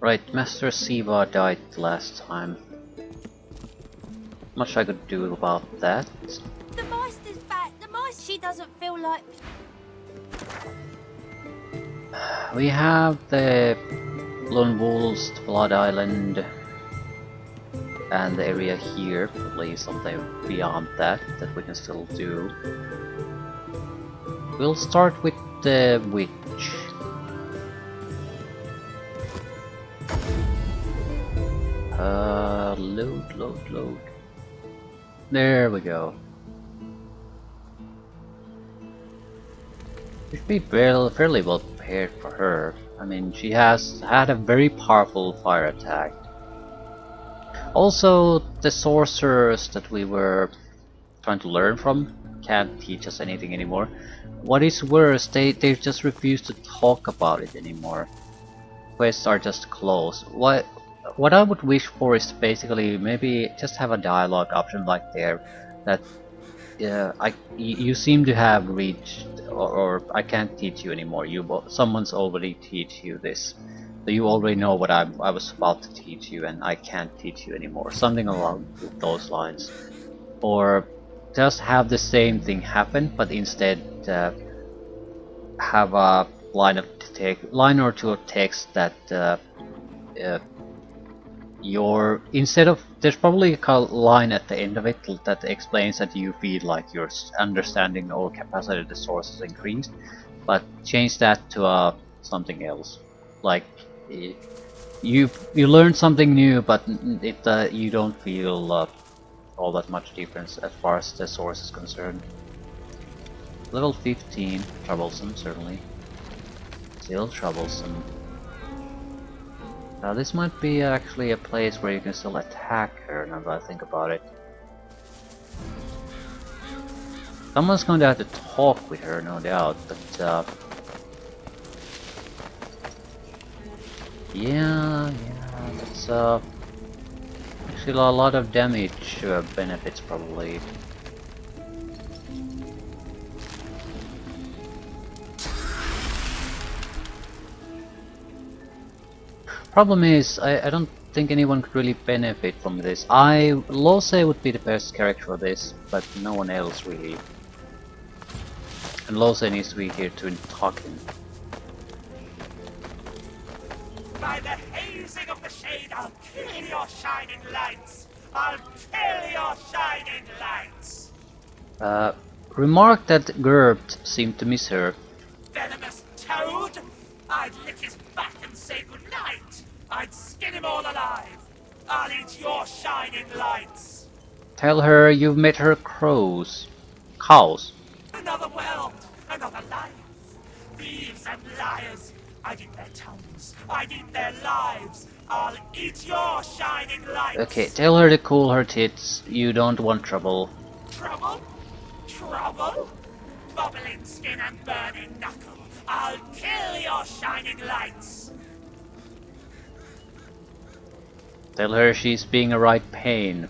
Right, Master Siva died last time. Much I could do about that. The Meister's back. The Meister. She doesn't feel like. We have the Lone Wolves, Blood Island, and the area here, probably something beyond that that we can still do. We'll start with the witch. Load. There we go. We should be fairly well prepared for her. I mean, she has had a very powerful fire attack. Also, the sorcerers that we were trying to learn from can't teach us anything anymore. What is worse, they just refuse to talk about it anymore. Quests are just closed. What I would wish for is basically maybe just have a dialogue option like there that you seem to have reached, or I can't teach you anymore. Someone's already teach you this, so you already know what I was about to teach you, and I can't teach you anymore. Something along those lines, or just have the same thing happen, but instead have a line or two of text that instead of there's probably a line at the end of it that explains that you feel like your understanding or capacity of the source is increased, but change that to something else, like you learn something new, but you don't feel all that much difference as far as the source is concerned. Level 15, troublesome, certainly. Still troublesome. Now this might be actually a place where you can still attack her, now that I think about it. Someone's going to have to talk with her, no doubt, but yeah, that's actually a lot of damage benefits probably. Problem is, I don't think anyone could really benefit from this. Lose would be the best character for this, but no one else really. And Lose needs to be here to talk him. By the hazing of the shade, I'll kill your shining lights! I'll kill your shining lights! Remark that Gerbt seemed to miss her. Venomous toad! I'd lick his back and say goodnight! I'd skin him all alive! I'll eat your shining lights! Tell her you've met her cows. Another world! Another life! Thieves and liars! I'd eat their tongues! I'd eat their lives! I'll eat your shining lights! Okay, tell her to cool her tits. You don't want trouble. Trouble? Trouble? Bubbling skin and burning knuckle! I'll kill your shining lights! Tell her she's being a right pain.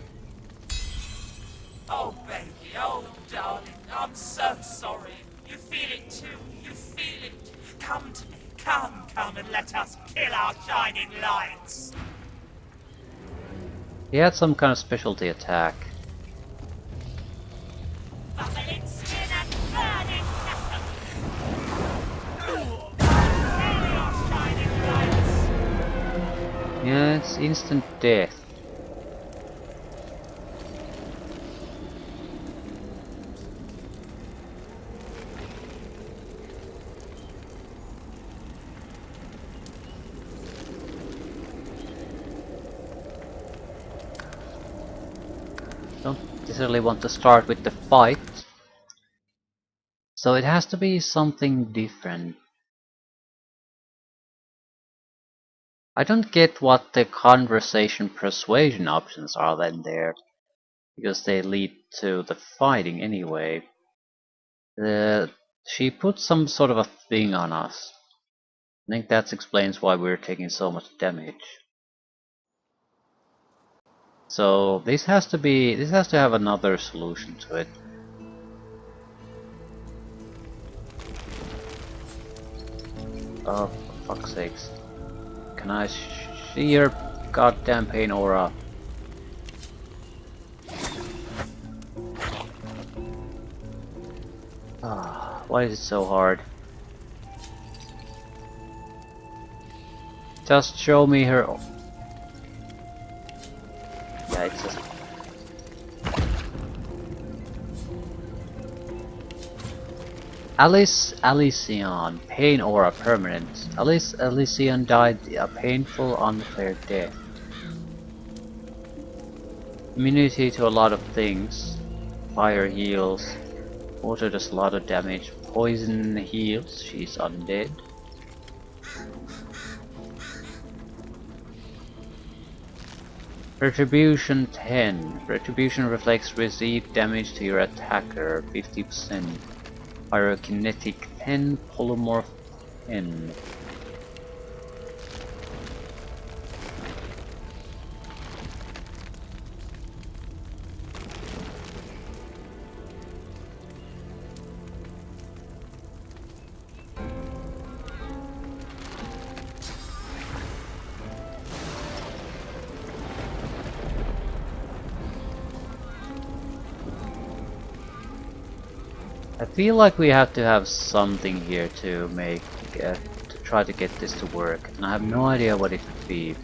Oh baby, oh darling, I'm so sorry. You feel it too, you feel it. Come to me, come and let us kill our shining lights. He had some kind of specialty attack. Bubbling skin and burning knuckle. Kill your shining lights. Yeah, it's instant death. Don't necessarily want to start with the fight, so it has to be something different. I don't get what the conversation persuasion options are then there, because they lead to the fighting anyway. She put some sort of a thing on us. I think that explains why we're taking so much damage. So this has to have another solution to it. Oh, for fuck's sakes. Can I See your goddamn pain aura. Ah, why is it so hard? Just show me her. Yeah, it's just. Alice Elysian, pain aura permanent. Alice Elysian died a painful, unfair death. Immunity to a lot of things. Fire heals. Water does a lot of damage. Poison heals. She's undead. Retribution 10. Retribution reflects received damage to your attacker 50%. Pyrokinetic 10. Polymorph 10. I feel like we have to have something here to make to try to get this to work, and I have no idea what it could be.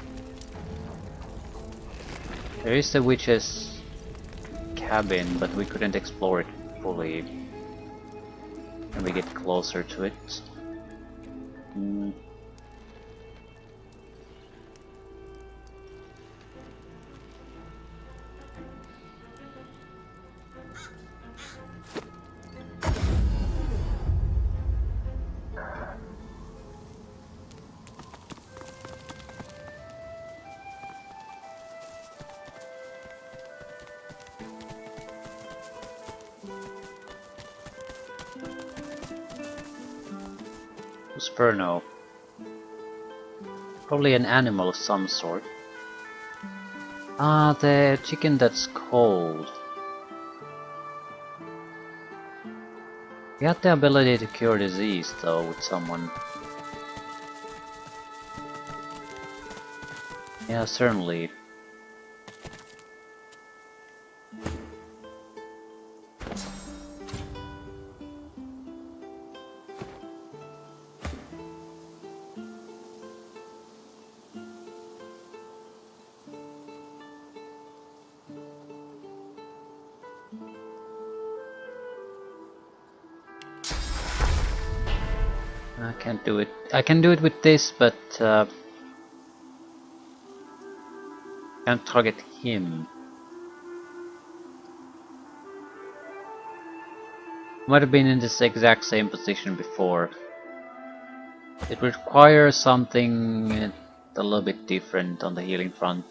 There is the witch's cabin, but we couldn't explore it fully. Can we get closer to it? Sperno. Probably an animal of some sort. Ah, the chicken that's cold. We had the ability to cure disease though with someone. Yeah, certainly. I can't do it. I can do it with this, but can't target him. Might have been in this exact same position before. It requires something a little bit different on the healing front.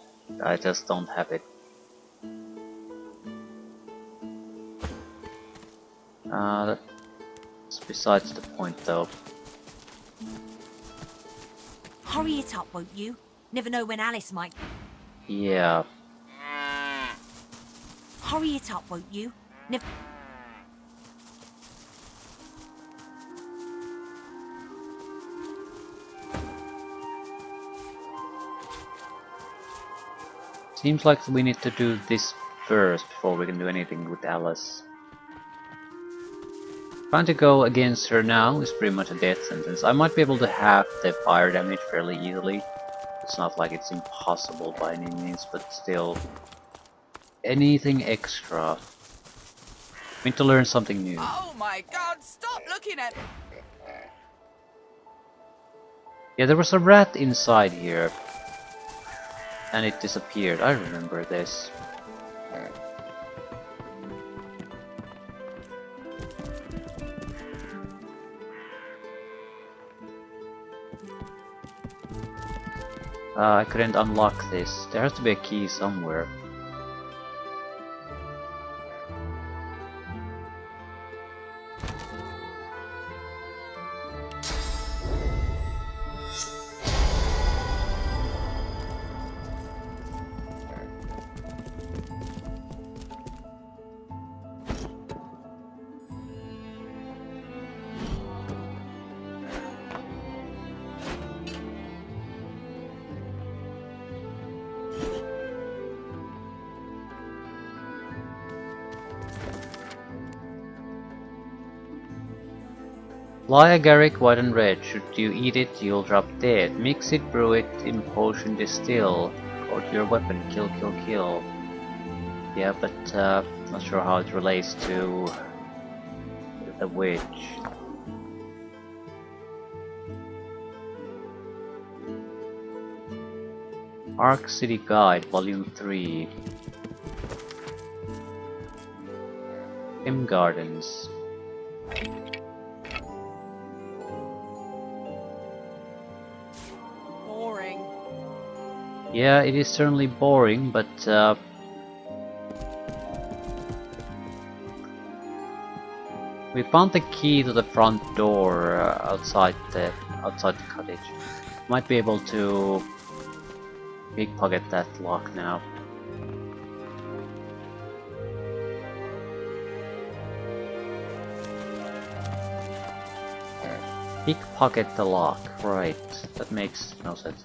I just don't have it. That's besides the point though. Hurry it up, won't you? Never know when Alice might... Yeah. Hurry it up, won't you? Never... Seems like we need to do this first before we can do anything with Alice. Trying to go against her now is pretty much a death sentence. I might be able to have the fire damage fairly easily. It's not like it's impossible by any means, but still. Anything extra. I need to learn something new. Oh my god, stop looking at me! Yeah, there was a rat inside here. And it disappeared. I remember this. I couldn't unlock this. There has to be a key somewhere. Fly agaric, white and red. Should you eat it, you'll drop dead. Mix it, brew it, in potion distill. Coat your weapon, kill, kill, kill. Yeah, but not sure how it relates to the witch. Ark City Guide, Volume 3. Him Gardens. Boring. Yeah, it is certainly boring, but we found the key to the front door outside the cottage. Might be able to pickpocket that lock now. Pickpocket the lock, right? That makes no sense.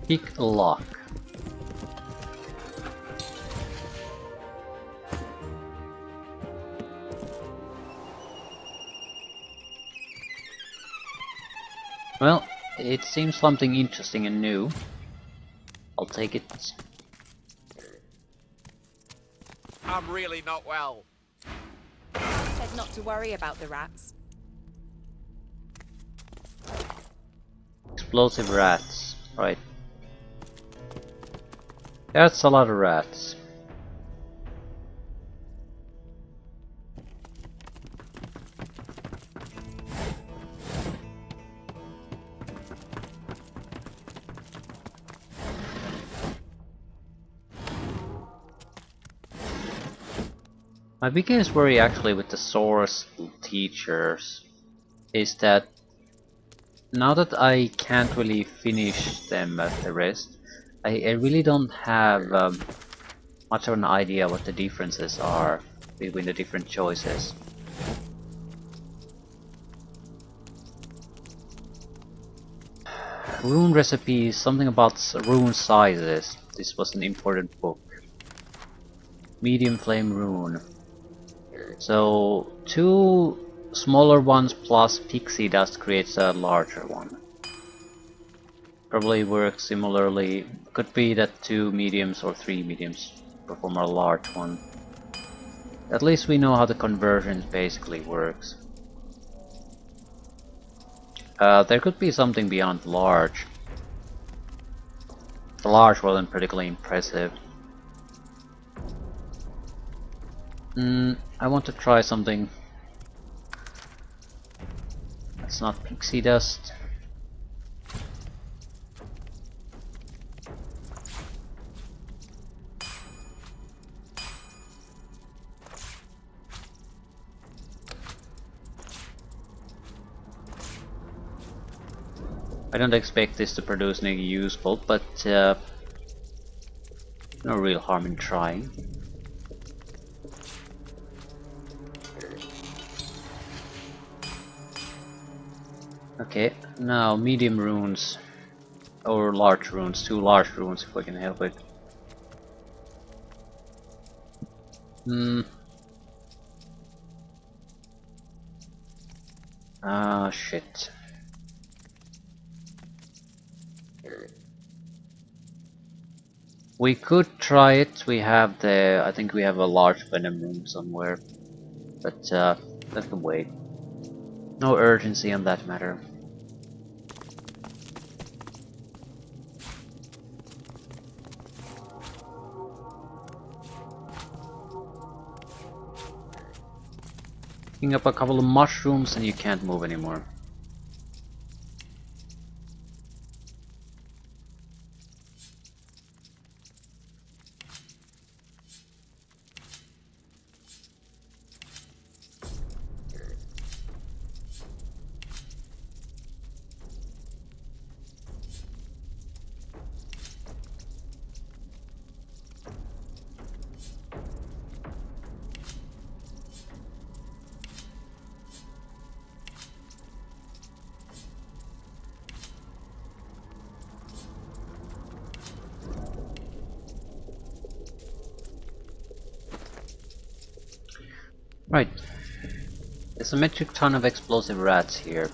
Pick a lock. Well, it seems something interesting and new. I'll take it. I'm really not well. Said not to worry about the rats. Explosive rats, right. That's a lot of rats. My biggest worry actually with the source teachers is that now that I can't really finish them at the rest, I really don't have much of an idea what the differences are between the different choices. Rune recipes, something about rune sizes. This was an important book. Medium flame rune. So 2 smaller ones plus pixie dust creates a larger one. Probably works similarly. Could be that 2 mediums or 3 mediums perform a large one. At least we know how the conversion basically works. There could be something beyond large. The large wasn't particularly impressive. I want to try something that's not pixie dust. I don't expect this to produce anything useful, but no real harm in trying. Okay, now medium runes. Or large runes, 2 large runes if we can help it. Ah, shit. We could try it. We have I think we have a large venom rune somewhere. But that can wait. No urgency on that matter. Picking up a couple of mushrooms and you can't move anymore. Right. There's a metric ton of explosive rats here.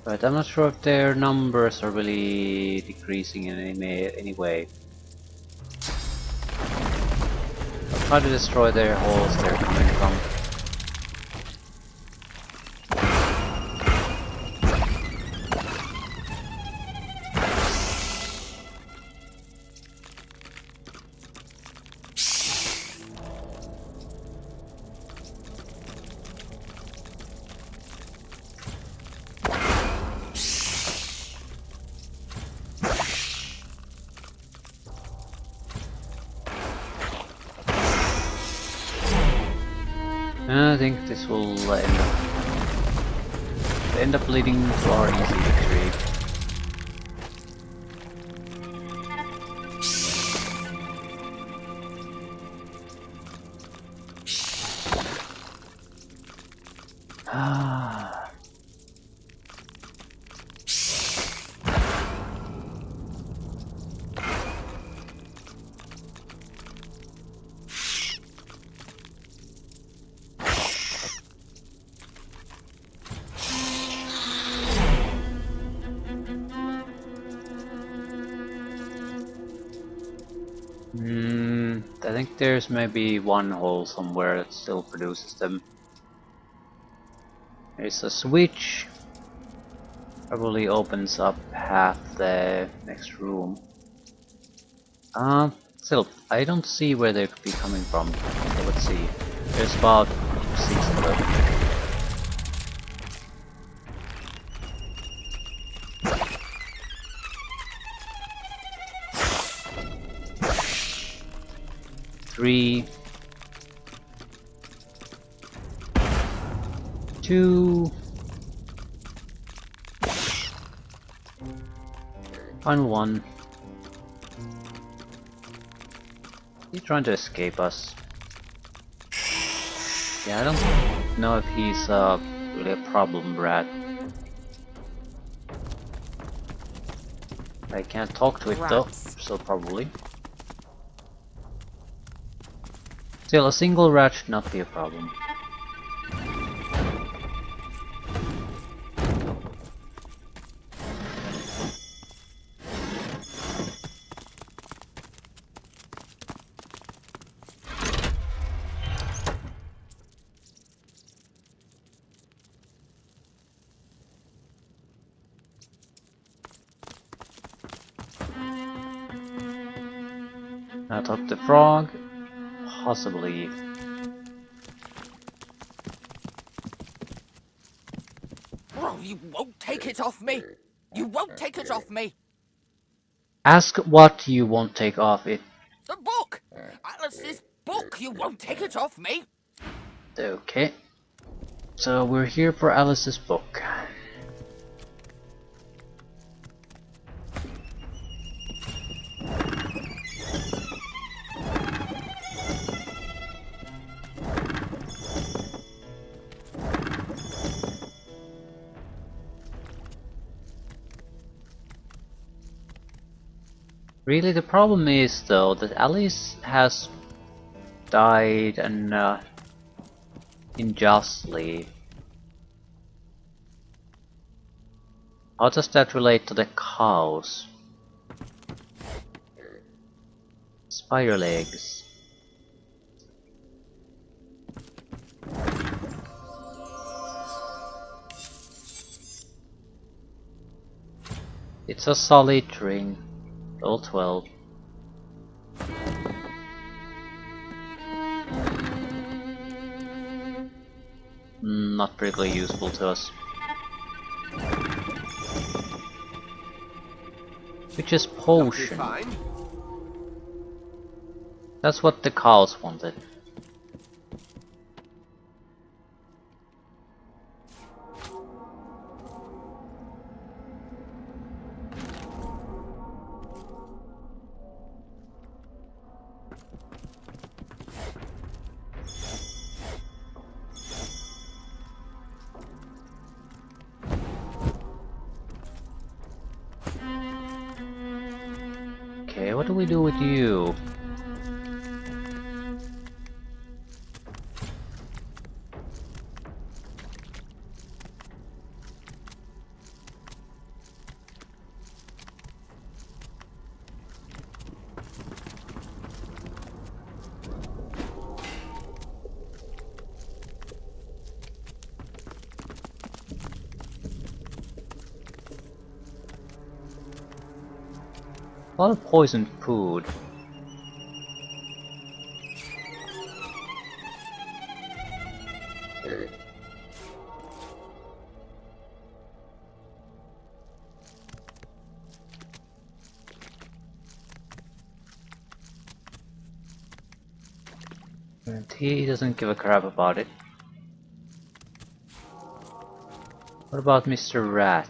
But I'm not sure if their numbers are really decreasing in any way. I'll try to destroy their holes they're coming from. I think this will end up leading to our easy victory. I think there's maybe one hole somewhere that still produces them. There's a switch. Probably opens up half the next room. Still, I don't see where they could be coming from. So let's see. There's about 6 of them. Three, 2, final one. He's trying to escape us. Yeah, I don't know if he's really a problem rat. I can't talk to it though, Rats. so probably. Still, a single rat should not be a problem. Atop the frog, possibly. Oh, you won't take it off me! You won't take it off me! Ask what you won't take off it. The book! Alice's book! You won't take it off me! Okay. So we're here for Alice's book. Really, the problem is though that Alice has died and unjustly. How does that relate to the cows? Spider legs. It's a solid ring. Roll 12. Not particularly useful to us. Which is potion. That's what the cows wanted. Okay, what do we do with you? A lot of poisoned food. And he doesn't give a crap about it. What about Mr. Rat?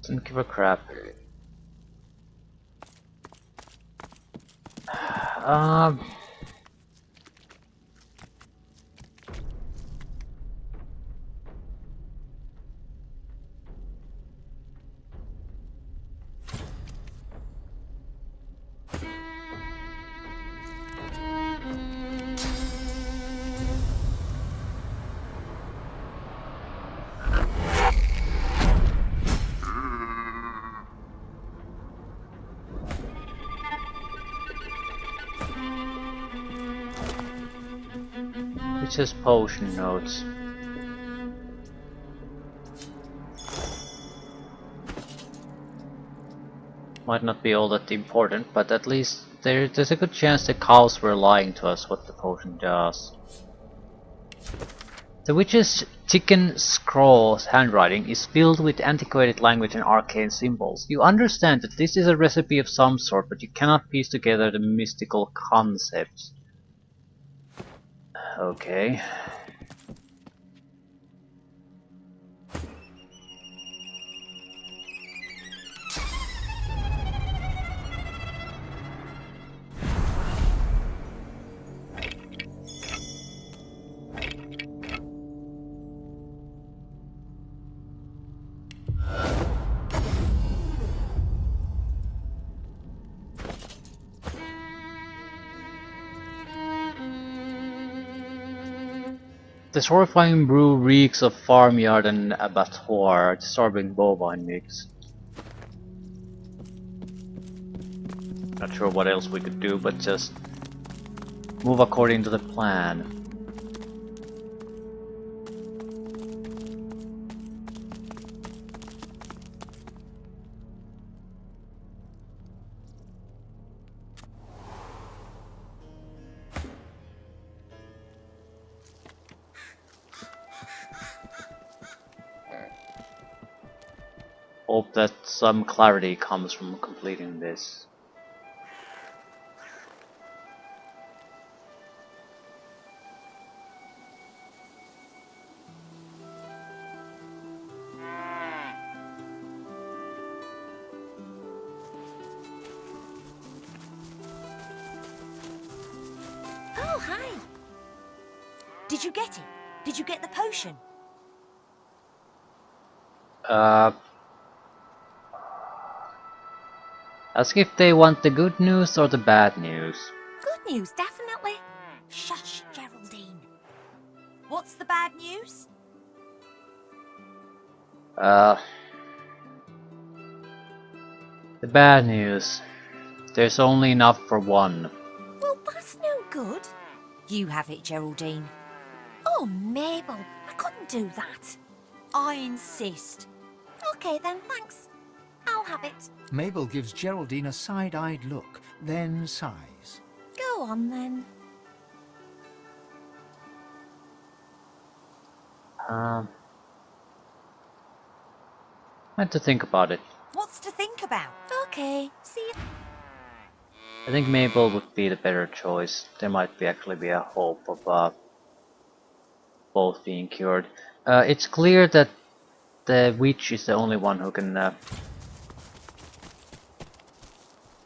Doesn't give a crap. Um. It says potion notes. Might not be all that important, but at least there's a good chance the cows were lying to us what the potion does. The witch's chicken scrawl's handwriting is filled with antiquated language and arcane symbols. You understand that this is a recipe of some sort, but you cannot piece together the mystical concepts. Okay. This horrifying brew reeks of farmyard and abattoir, disturbing bovine mix. Not sure what else we could do, but just move according to the plan. Hope that some clarity comes from completing this. you get it? Did you get the potion? Ask if they want the good news or the bad news. Good news, definitely. Shush, Geraldine. What's the bad news? The bad news. There's only enough for one. Well, that's no good. You have it, Geraldine. Oh, Mabel, I couldn't do that. I insist. Okay then, thanks. I'll have it. Mabel gives Geraldine a side-eyed look, then sighs. Go on then. I had to think about it. What's to think about? Okay, see you. I think Mabel would be the better choice. There might actually be a hope of both being cured. It's clear that the witch is the only one who can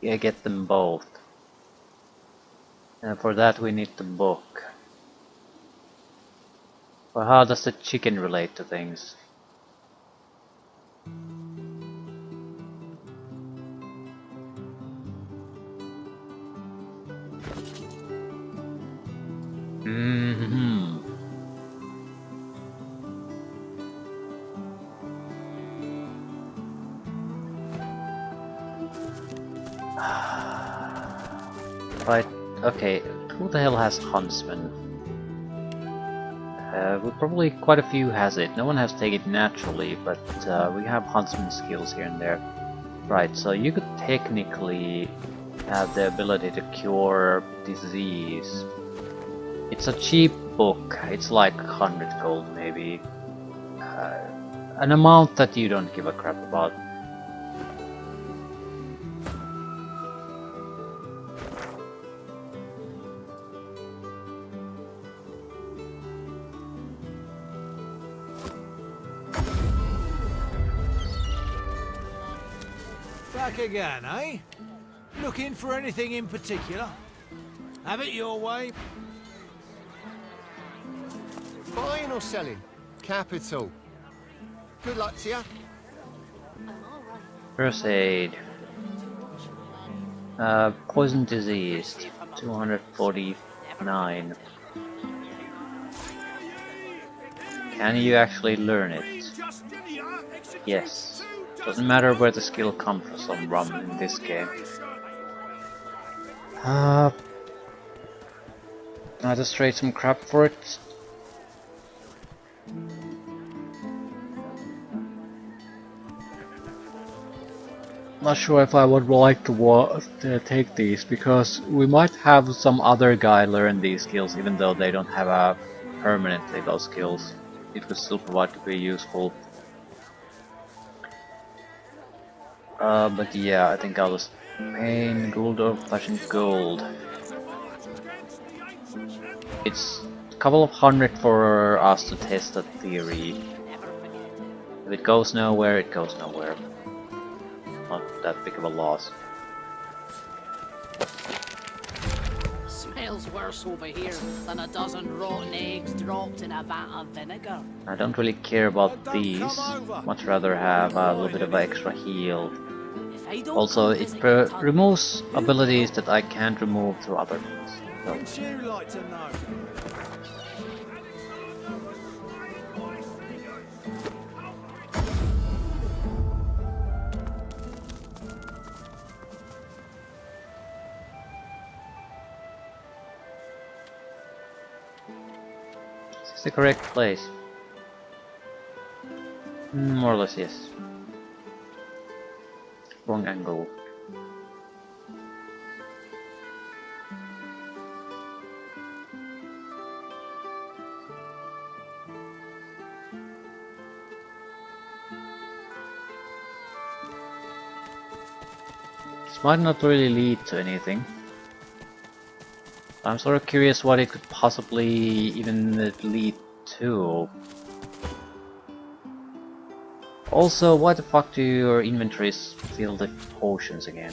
get them both. And for that we need the book. But how does the chicken relate to things? Right, okay, who the hell has Huntsman? Well, probably quite a few has it. No one has taken it naturally, but we have Huntsman skills here and there. Right, so you could technically have the ability to cure disease. It's a cheap book, it's like 100 gold maybe. An amount that you don't give a crap about. Back again, eh? Looking for anything in particular? Have it your way. Buying or selling? Capital. Good luck to you. First aid. Poison disease, 249. Can you actually learn it? Yes. Doesn't matter where the skill comes from in this game. Can I just trade some crap for it? Not sure if I would like to take these, because we might have some other guy learn these skills even though they don't have permanently those skills. It would still provide to be useful. But yeah, I think I'll just pain gold or flashing gold. It's a couple of hundred for us to test the theory. If it goes nowhere, it goes nowhere. Not that big of a loss. Smells worse over here than a dozen rotten eggs dropped in a vat of vinegar. I don't really care about these. Much rather have a little bit of extra heal. If I don't Also, come it visit you, removes abilities that I can't remove through other means. So, Wouldn't you like to know? is this the correct place? More or less, yes. Wrong angle. This might not really lead to anything. I'm sort of curious what it could possibly even lead to. Also, why the fuck do your inventories fill the potions again?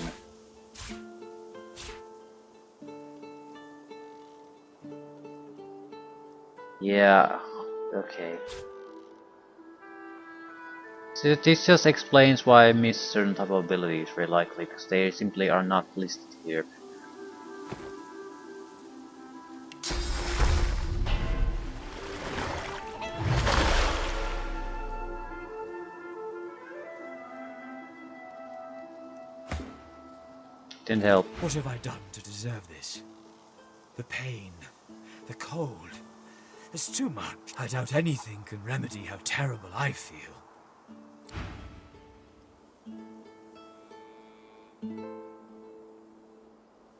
Yeah, okay. So this just explains why I miss certain type of abilities very likely, because they simply are not listed here. Didn't help. What have I done to deserve this? The pain, the cold. It's too much. I doubt anything can remedy how terrible I feel.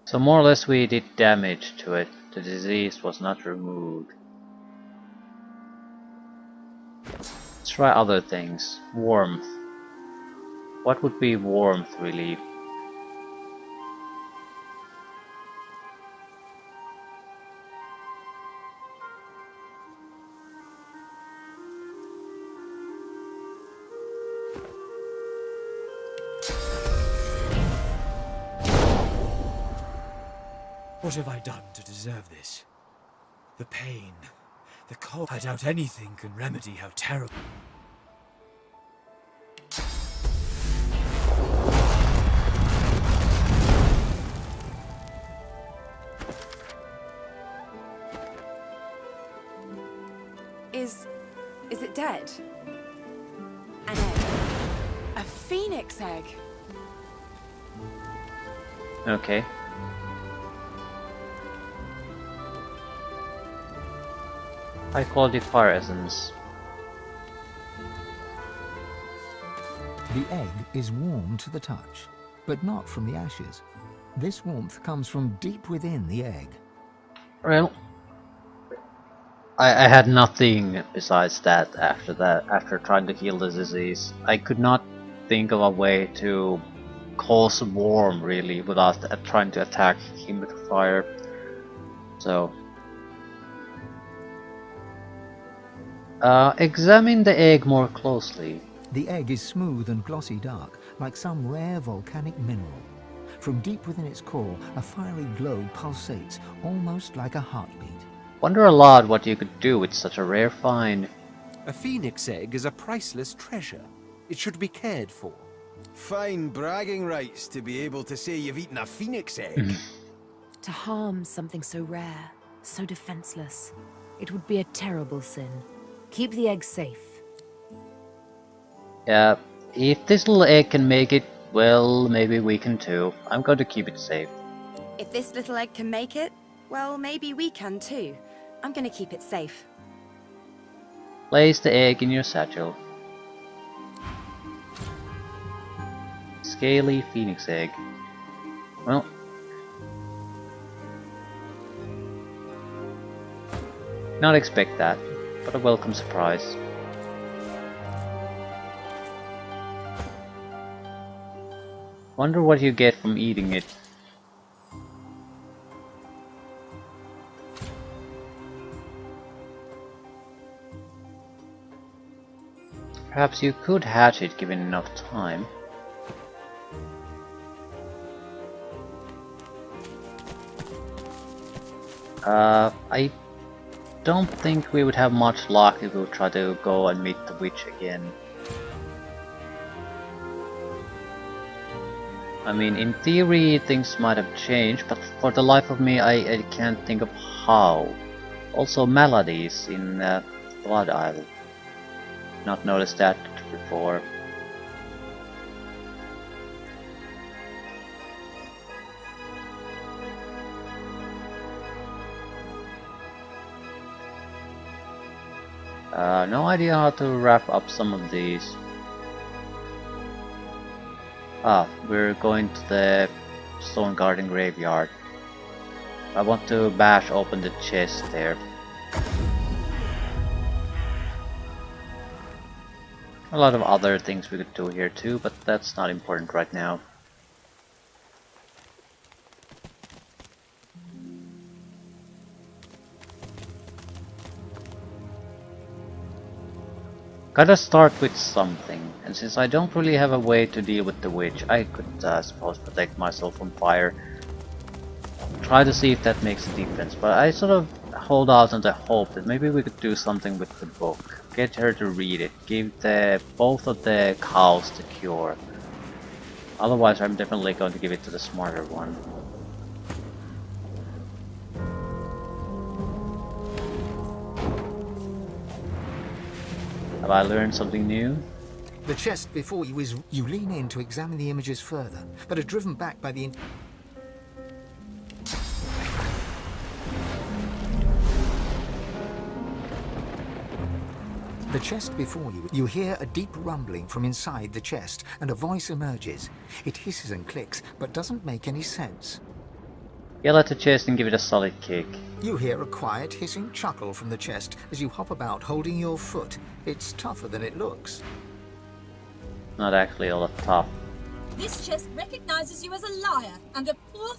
So more or less we did damage to it. The disease was not removed. Let's try other things. Warmth. What would be warmth really? What have I done to deserve this? The pain, the cold. I doubt anything can remedy how terrible. Is it dead? An egg. A phoenix egg. Okay. High quality fire essence. The egg is warm to the touch, but not from the ashes. This warmth comes from deep within the egg. Well, I had nothing besides that after trying to heal the disease. I could not think of a way to cause warm really without trying to attack him with fire. So examine the egg more closely. The egg is smooth and glossy dark, like some rare volcanic mineral. From deep within its core, a fiery glow pulsates, almost like a heartbeat. Wonder a lot what you could do with such a rare find. A phoenix egg is a priceless treasure. It should be cared for. Fine bragging rights to be able to say you've eaten a phoenix egg. To harm something so rare, so defenseless, it would be a terrible sin. Keep the egg safe. Yeah, if this little egg can make it, well, maybe we can too. I'm going to keep it safe. If this little egg can make it, well, maybe we can too. I'm gonna keep it safe. Place the egg in your satchel. Scaly phoenix egg. Well, not expect that, but a welcome surprise. Wonder what you get from eating it. Perhaps you could hatch it given enough time. I don't think we would have much luck if we would try to go and meet the witch again. I mean, in theory things might have changed, but for the life of me I can't think of how. Also maladies in Blood Isle. Not noticed that before. No idea how to wrap up some of these. Ah, we're going to the Stone Garden Graveyard. I want to bash open the chest there. A lot of other things we could do here too, but that's not important right now. Gotta start with something, and since I don't really have a way to deal with the witch, I could suppose protect myself from fire. Try to see if that makes a difference, but I sort of hold out on the hope that maybe we could do something with the book. Get her to read it. Give both of the cows the cure. Otherwise, I'm definitely going to give it to the smarter one. Have I learned something new? The chest before you is... You lean in to examine the images further, but are driven back by the... The chest before you, you hear a deep rumbling from inside the chest, and a voice emerges. It hisses and clicks, but doesn't make any sense. Yell at the chest and give it a solid kick. You hear a quiet, hissing chuckle from the chest as you hop about holding your foot. It's tougher than it looks. Not actually all that tough. This chest recognizes you as a liar and a poor...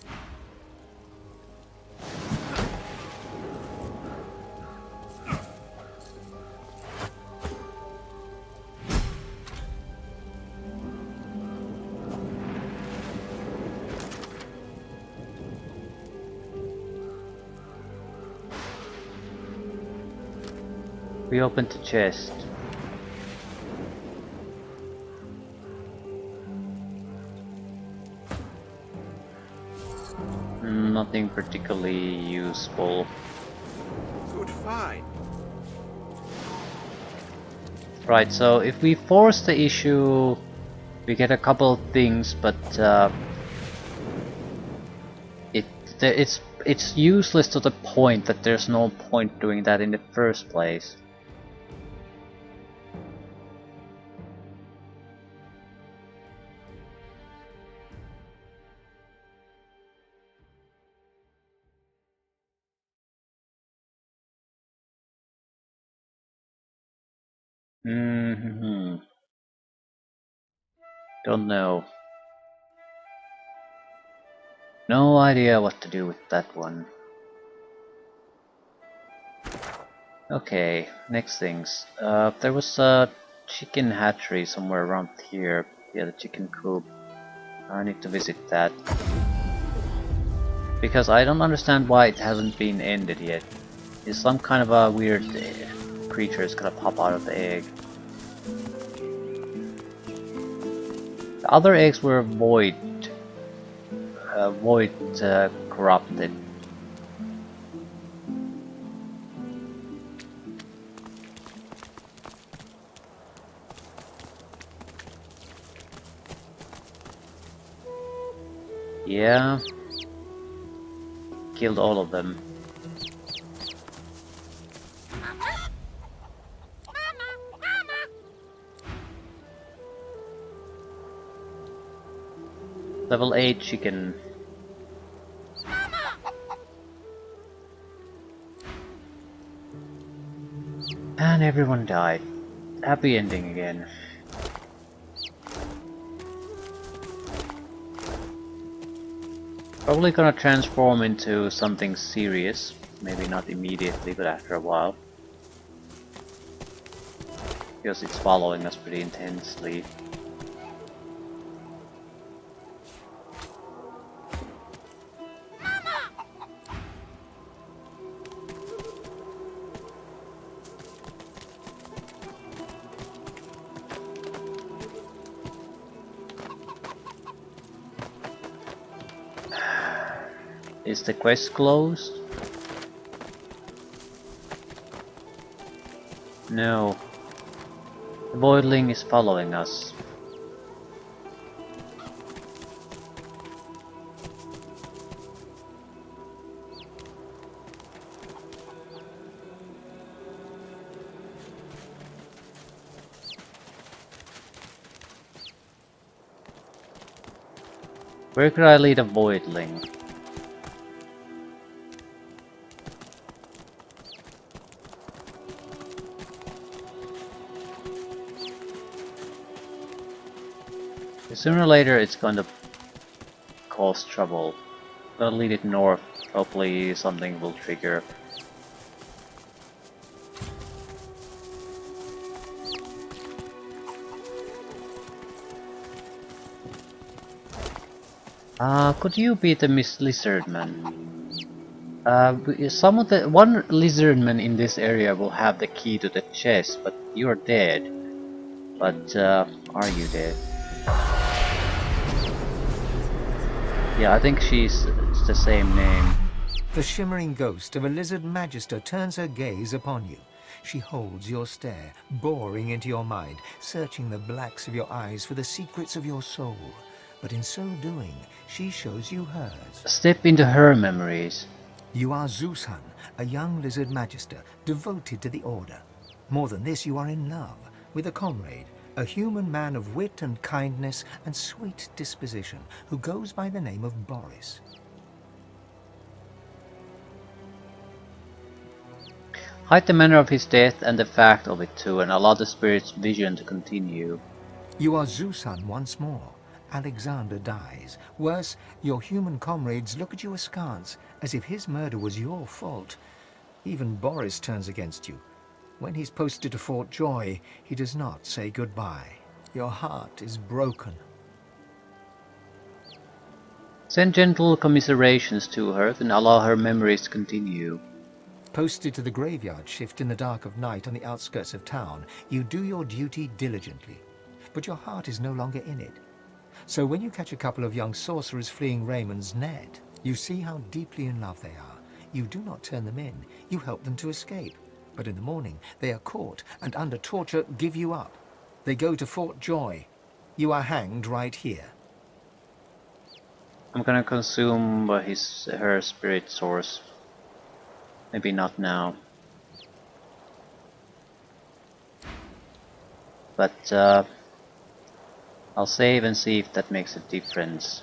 We opened the chest. Nothing particularly useful. Good find. Right, so if we force the issue, we get a couple of things, but it's useless to the point that there's no point doing that in the first place. Don't know. No idea what to do with that one. Okay, next things. There was a chicken hatchery somewhere around here. Yeah, the chicken coop. I need to visit that. Because I don't understand why it hasn't been ended yet. Is some kind of a weird creature is gonna pop out of the egg. The other eggs were void corrupted. Yeah. Killed all of them. Level 8 chicken. And everyone died. Happy ending again. Probably gonna transform into something serious. Maybe not immediately, but after a while. Because it's following us pretty intensely. Is the quest closed? No. The voidling is following us. Where could I lead a voidling? Sooner or later it's going to cause trouble. Gotta lead it north. Hopefully something will trigger. Could you be the Miss Lizardman? Some of the one lizardman in this area will have the key to the chest, but you're dead. But are you dead? Yeah, I think it's the same name. The shimmering ghost of a lizard magister turns her gaze upon you. She holds your stare, boring into your mind, searching the blacks of your eyes for the secrets of your soul. But in so doing, she shows you hers. Step into her memories. You are Zeushan, a young lizard magister, devoted to the Order. More than this, you are in love with a comrade, a human man of wit and kindness and sweet disposition, who goes by the name of Boris. Hide the manner of his death and the fact of it too, and allow the spirit's vision to continue. You are Zeushan once more. Alexander dies. Worse, your human comrades look at you askance, as if his murder was your fault. Even Boris turns against you. When he's posted to Fort Joy, he does not say goodbye. Your heart is broken. Send gentle commiserations to her, then allow her memories to continue. Posted to the graveyard shift in the dark of night on the outskirts of town, you do your duty diligently. But your heart is no longer in it. So when you catch a couple of young sorcerers fleeing Raymond's net, you see how deeply in love they are. You do not turn them in, you help them to escape. But in the morning, they are caught and under torture give you up. They go to Fort Joy. You are hanged right here. I'm gonna consume her spirit source. Maybe not now. But I'll save and see if that makes a difference.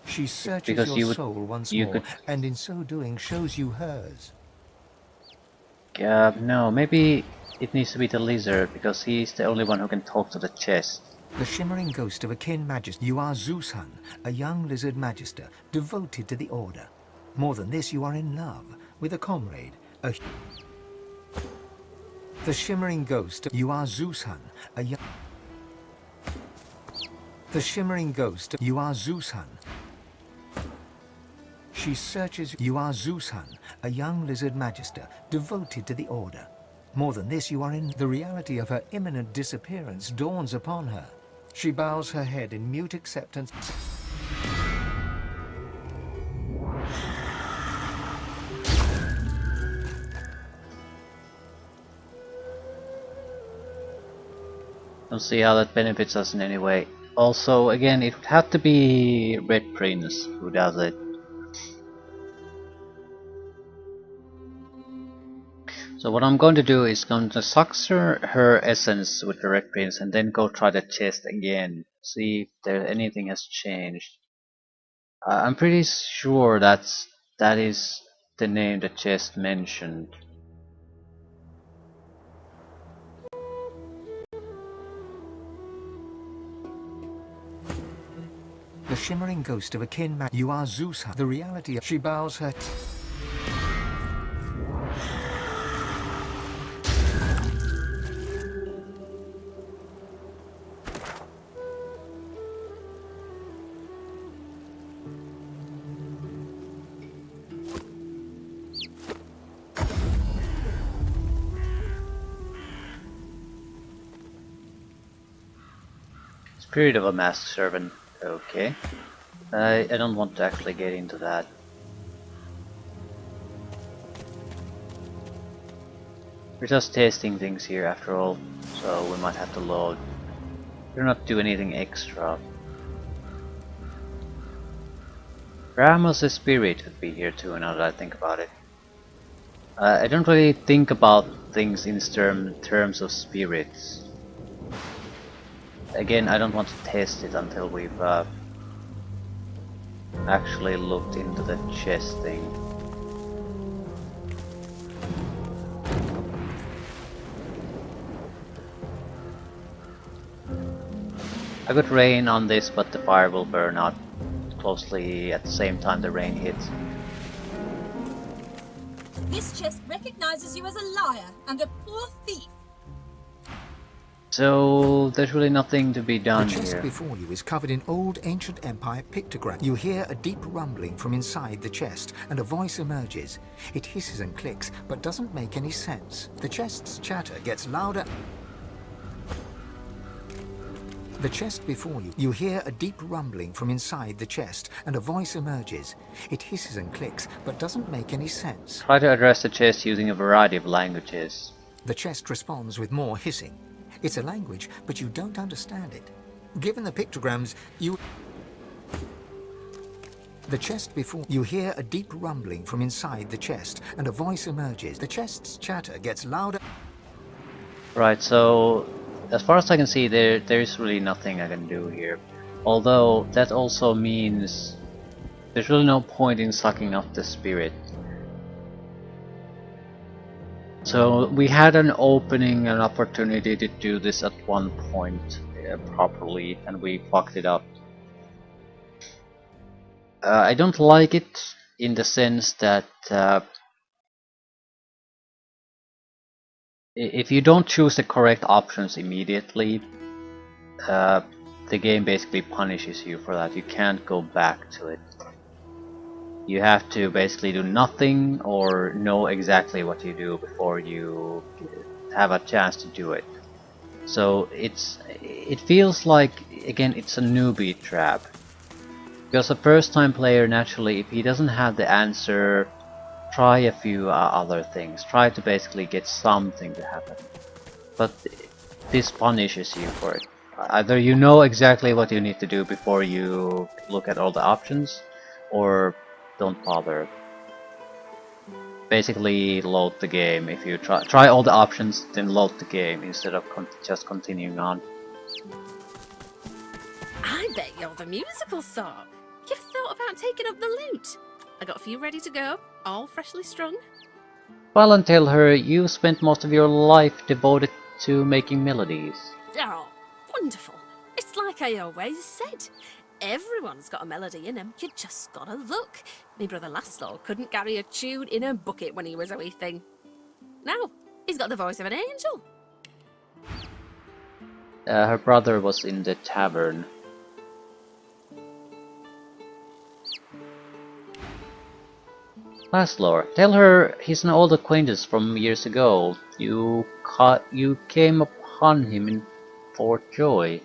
She searches your soul once more, and in so doing shows you hers. No, maybe it needs to be the lizard, because he's the only one who can talk to the chest. The shimmering ghost of a kin magister. You are Zeushan, a young lizard magister, devoted to the Order. More than this, you are in love with a comrade, the shimmering ghost. You are Zeushan, a young... The shimmering ghost. You are Zeushan. She searches. You are Zeushan, a young lizard magister, devoted to the Order. More than this, you are in... The reality of her imminent disappearance dawns upon her. She bows her head in mute acceptance. Don't see how that benefits us in any way. Also, again, it would have to be Red Prince who does it. So what I'm going to do is going to sucker her essence with the Red Prince and then go try the chest again. See if anything has changed. I'm pretty sure that is the name the chest mentioned. The shimmering ghost of a kin man. You are Zeus. The reality of... She bows her... Spirit of a masked servant. Okay. I don't want to actually get into that. We're just testing things here after all, so we might have to load. We're not do anything extra. Ramos' spirit would be here too, now that I think about it. I don't really think about things in terms of spirits. Again, I don't want to test it until we've actually looked into the chest thing. I could rain on this, but the fire will burn out closely at the same time the rain hits. This chest recognizes you as a liar and a poor thief. So there's really nothing to be done The chest here. before you is covered in old ancient empire pictograms. You hear a deep rumbling from inside the chest, and a voice emerges. It hisses and clicks, but doesn't make any sense. The chest's chatter gets louder. The chest before you. You hear a deep rumbling from inside the chest, and a voice emerges. It hisses and clicks, but doesn't make any sense. Try to address the chest using a variety of languages. The chest responds with more hissing. It's a language, but you don't understand it. Given the pictograms, you... The chest before you hear a deep rumbling from inside the chest, and a voice emerges. The chest's chatter gets louder. Right, so as far as I can see, there's really nothing I can do here. Although that also means there's really no point in sucking up the spirit. So we had an opening, an opportunity to do this at one point properly, and we fucked it up. I don't like it in the sense that if you don't choose the correct options immediately, the game basically punishes you for that. You can't go back to it. You have to basically do nothing or know exactly what you do before you have a chance to do it. So it feels like, again, it's a newbie trap. Because a first time player, naturally, if he doesn't have the answer, try a few other things. Try to basically get something to happen. But this punishes you for it. Either you know exactly what you need to do before you look at all the options, or don't bother. Basically load the game. If you try all the options, then load the game instead of just continuing on. I bet you're the musical sort. You've thought about taking up the lute. I got a few ready to go, all freshly strung. Well, and tell her you spent most of your life devoted to making melodies. Oh, wonderful. It's like I always said. Everyone's got a melody in him. You just gotta look. My brother Laszlo couldn't carry a tune in a bucket when he was a wee thing. Now, he's got the voice of an angel. Her brother was in the tavern. Laszlo, tell her he's an old acquaintance from years ago. You came upon him in Fort Joy.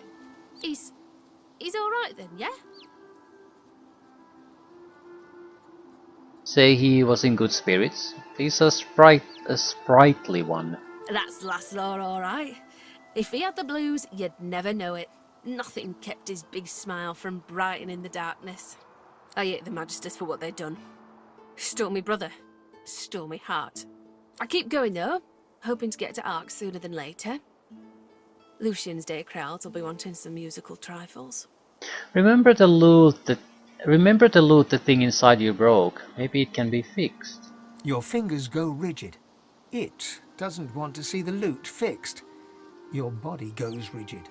He's alright then, yeah? Say he was in good spirits. He's a sprightly one. That's Laszlo alright. If he had the blues, you'd never know it. Nothing kept his big smile from brightening the darkness. I hate the Magisters for what they'd done. Stole me brother. Stole me heart. I keep going though, hoping to get to Ark sooner than later. Lucian's Day crowds will be wanting some musical trifles. Remember the loot the thing inside you broke. Maybe it can be fixed. Your fingers go rigid. It doesn't want to see the loot fixed. Your body goes rigid.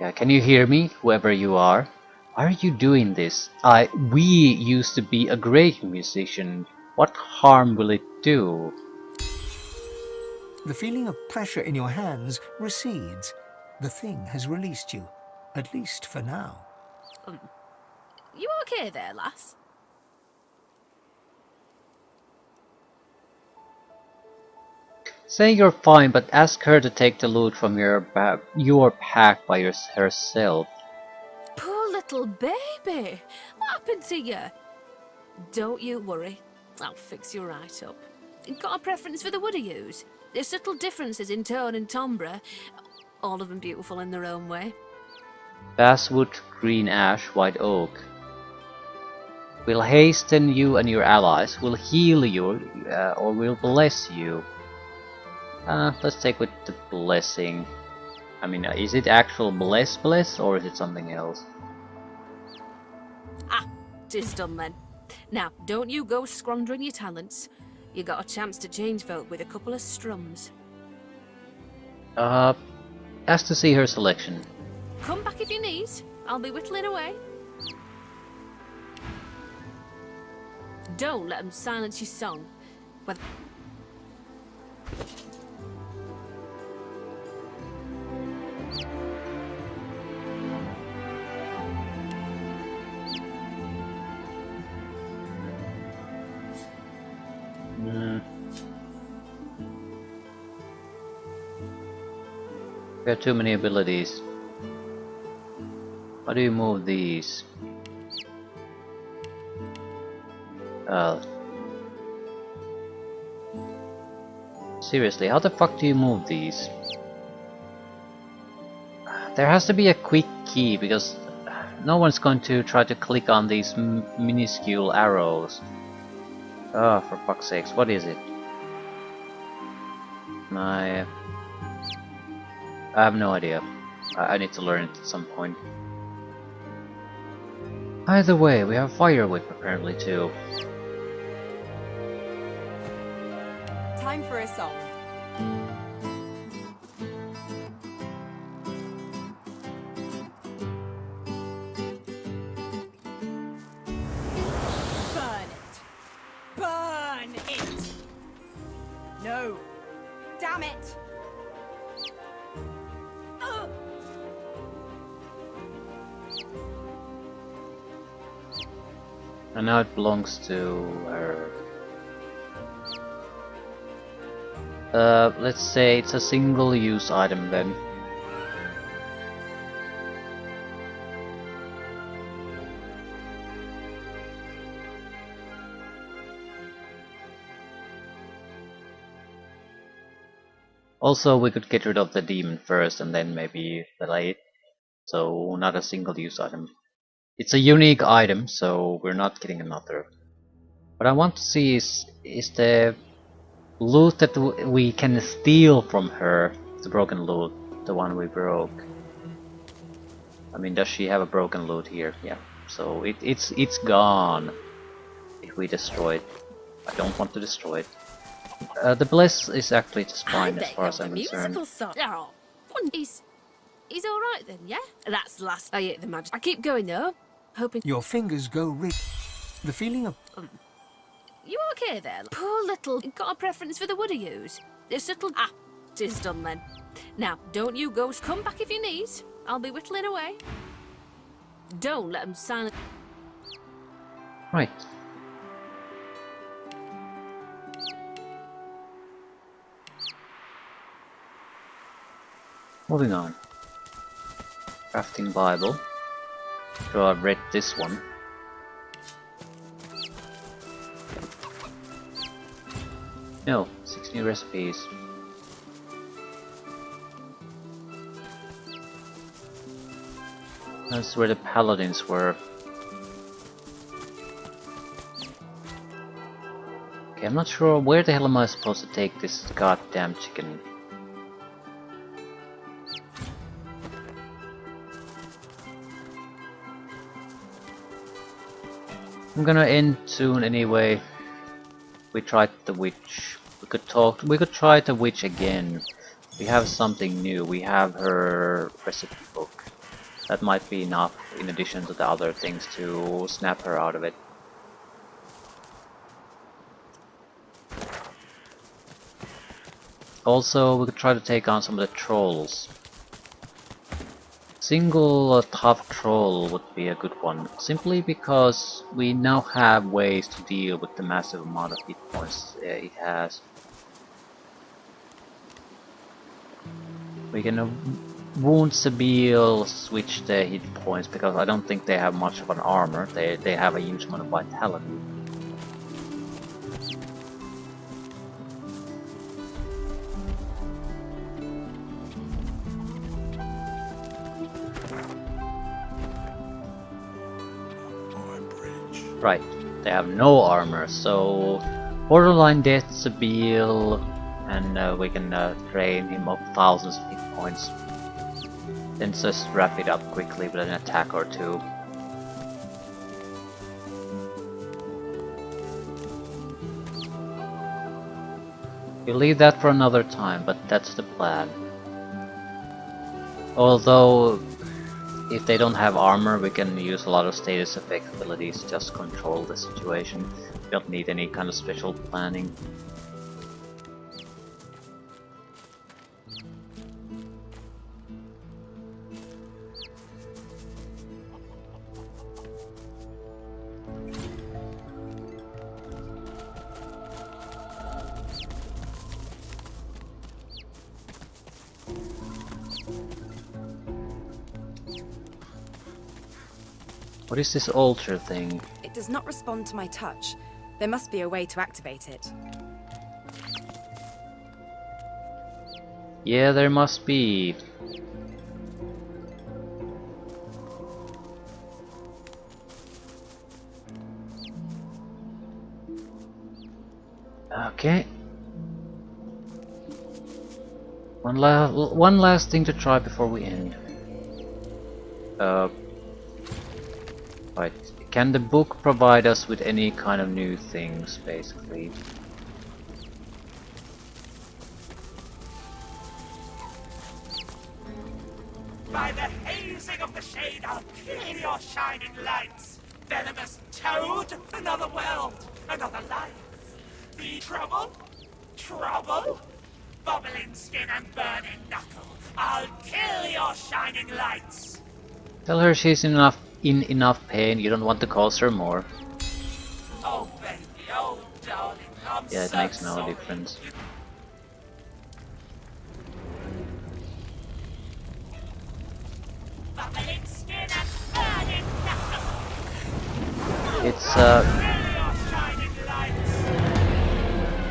Yeah, can you hear me, whoever you are? Why are you doing this? We used to be a great musician. What harm will it do? The feeling of pressure in your hands recedes. The thing has released you, at least for now. You okay there, lass? Say you're fine, but ask her to take the loot from your pack by herself. Poor little baby. What happened to you? Don't you worry. I'll fix you right up. Got a preference for the wood I use? There's subtle differences in tone and timbre. All of them beautiful in their own way. Basswood, green ash, white oak. Will hasten you and your allies, will heal you, or will bless you. Let's take with the blessing. I mean, is it actual bless, or is it something else? Ah, 'tis done then. Now, don't you go squandering your talents. You got a chance to change vote with a couple of strums. Ask to see her selection. Come back if you need. I'll be whittling away. Don't let them silence your song. We have too many abilities. How do you move these? Seriously, how the fuck do you move these? There has to be a quick key, because no one's going to try to click on these minuscule arrows. Oh, for fuck's sakes, what is it? I have no idea. I need to learn it at some point. Either way, we have fire whip apparently too. Time for a song. Burn it. Burn it. No. Damn it. Ugh. And now it belongs to her. Let's say it's a single-use item then. Also, we could get rid of the demon first and then maybe delay it. So, not a single-use item. It's a unique item, so we're not getting another. What I want to see is the loot that we can steal from her. The broken loot, the one we broke. I mean, does she have a broken loot here? Yeah. So it's gone if we destroy it. I don't want to destroy it. The bless is actually just fine as far as I'm concerned. Oh, he's alright then, yeah? That's last. I hate the magic. I keep going though, hoping. Your fingers go the feeling of... You okay there? Poor little. Got a preference for the wood I use? This little. Ah, tis done then. Now, don't you go. Come back if you need. I'll be whittling away. Don't let them silent. Right. Moving on. Crafting Bible. So I've read this one. No, 6 new recipes. That's where the paladins were. Okay, I'm not sure where the hell am I supposed to take this goddamn chicken. I'm gonna end soon anyway. We tried the witch. We could try the witch again. We have something new. We have her recipe book. That might be enough in addition to the other things to snap her out of it. Also, we could try to take on some of the trolls. Single tough troll would be a good one, simply because we now have ways to deal with the massive amount of hit points it has. We can wound Sabille, switch their hit points, because I don't think they have much of an armor, they have a huge amount of vitality. Right, they have no armor, so borderline death Sabille, and we can drain him of thousands of hit points. Then just wrap it up quickly with an attack or two. We'll leave that for another time, but that's the plan. Although, if they don't have armor, we can use a lot of status effect abilities to just control the situation. We don't need any kind of special planning. What is this altar thing? It does not respond to my touch. There must be a way to activate it. Yeah, there must be. Okay. One last thing to try before we end. Right. Can the book provide us with any kind of new things, basically? By the hazing of the shade, I'll kill your shining lights. Venomous toad, another world, another life. The trouble? Trouble? Bubbling skin and burning knuckle. I'll kill your shining lights. Tell her she's in enough pain. You don't want to cause her more. Oh baby, oh darling, I'm Yeah, it so makes no sorry. difference. Bubbling skin and burning knuckle. It's Kill your shining lights.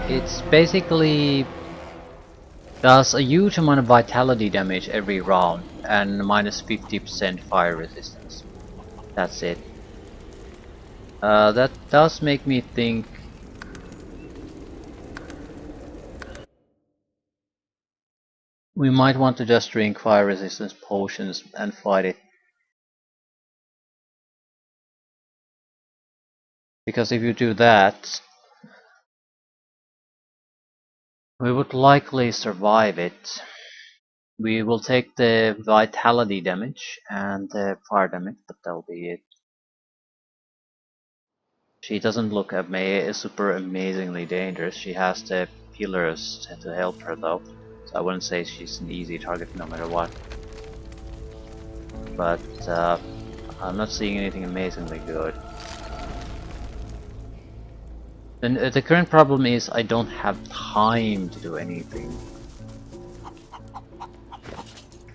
it's basically does a huge amount of vitality damage every round and minus 50% fire resistance. That's it. That does make me think we might want to just drink fire resistance potions and fight it. Because if you do that, we would likely survive it. We will take the vitality damage and the fire damage, but that'll be it. She doesn't look super amazingly dangerous. She has the pillars to help her though, so I wouldn't say she's an easy target no matter what. But I'm not seeing anything amazingly good. Then the current problem is I don't have time to do anything.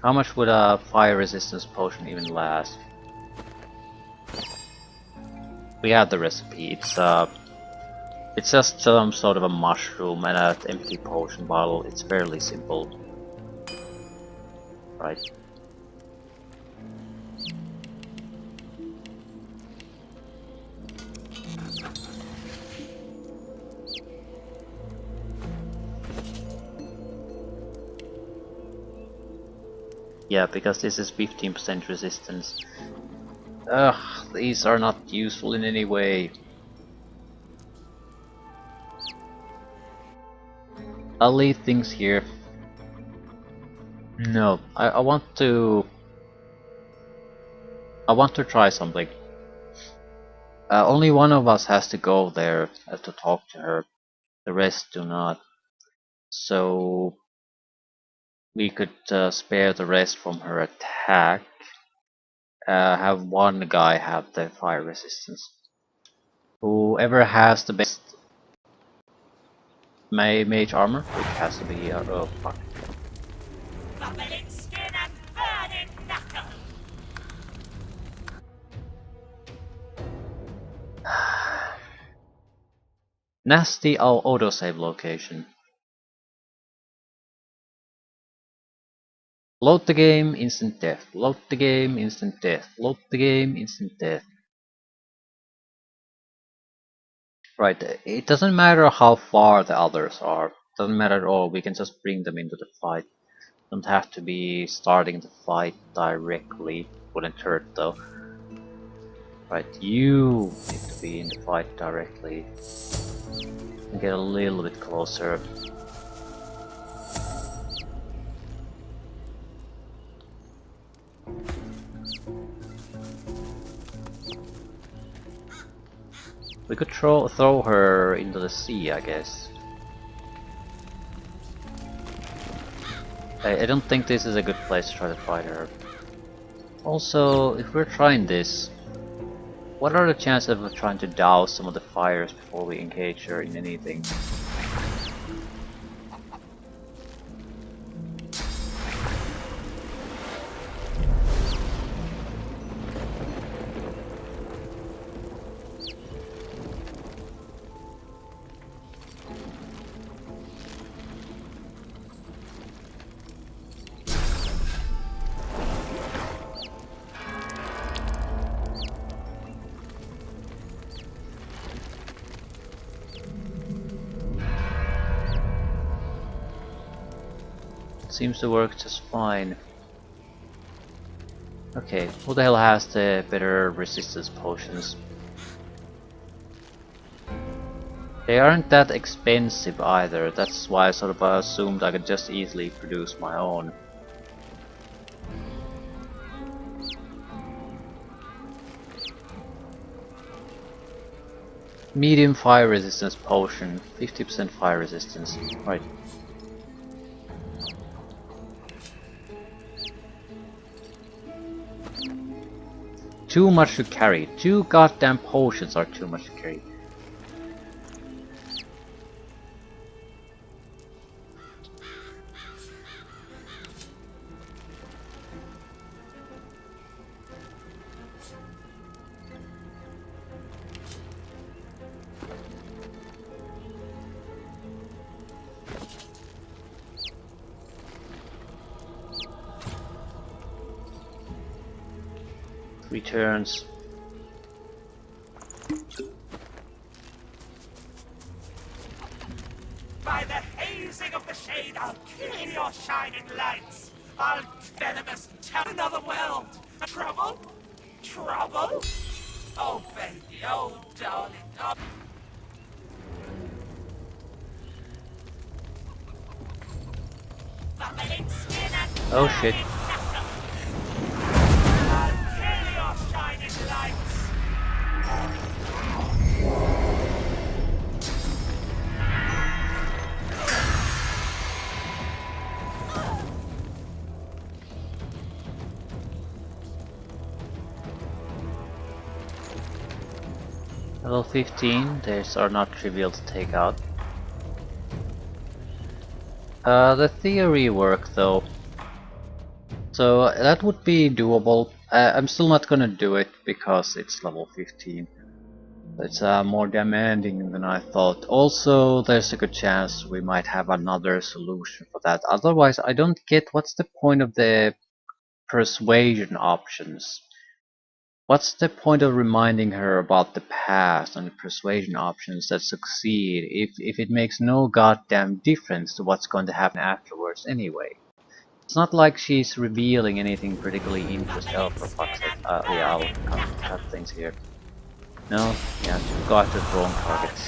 How much would a fire resistance potion even last? We have the recipe. It's just some sort of a mushroom and an empty potion bottle. It's fairly simple. Right. Yeah, because this is 15% resistance. Ugh, these are not useful in any way. I'll leave things here. No, I want to try something. Only one of us has to go there to talk to her. The rest do not. So we could spare the rest from her attack. Have one guy have the fire resistance. Whoever has the best mage armor, which has to be oh fuck. Bubbling skin and burning knuckle. Nasty autosave location. Load the game, instant death. Load the game, instant death. Load the game, instant death. Right, it doesn't matter how far the others are. Doesn't matter at all, we can just bring them into the fight. Don't have to be starting the fight directly. Wouldn't hurt though. Right, you need to be in the fight directly. And get a little bit closer. We could throw her into the sea, I guess. I don't think this is a good place to try to fight her. Also, if we're trying this, what are the chances of trying to douse some of the fires before we engage her in anything? seems to work just fine. Okay, who the hell has the better resistance potions? They aren't that expensive either, that's why I sort of assumed I could just easily produce my own. Medium fire resistance potion, 50% fire resistance. Right. Too much to carry. 2 goddamn potions are too much to carry. Returns. By the hazing of the shade, I'll kill your shining lights. I'll venomous tell another world. Trouble? Trouble? Oh, baby, oh, darling, oh. Bubbling skin and Oh shit. I'll kill your shining lights. Level 15, these are not trivial to take out. The theory work though. So that would be doable. I'm still not gonna do it because it's level 15. It's more demanding than I thought. Also, there's a good chance we might have another solution for that. Otherwise, I don't get what's the point of the persuasion options. What's the point of reminding her about the past and the persuasion options that succeed if it makes no goddamn difference to what's going to happen afterwards anyway? It's not like she's revealing anything particularly interesting. Oh, for fuck's sake. Yeah, I'll cut things here. No? Yeah, go after the wrong targets.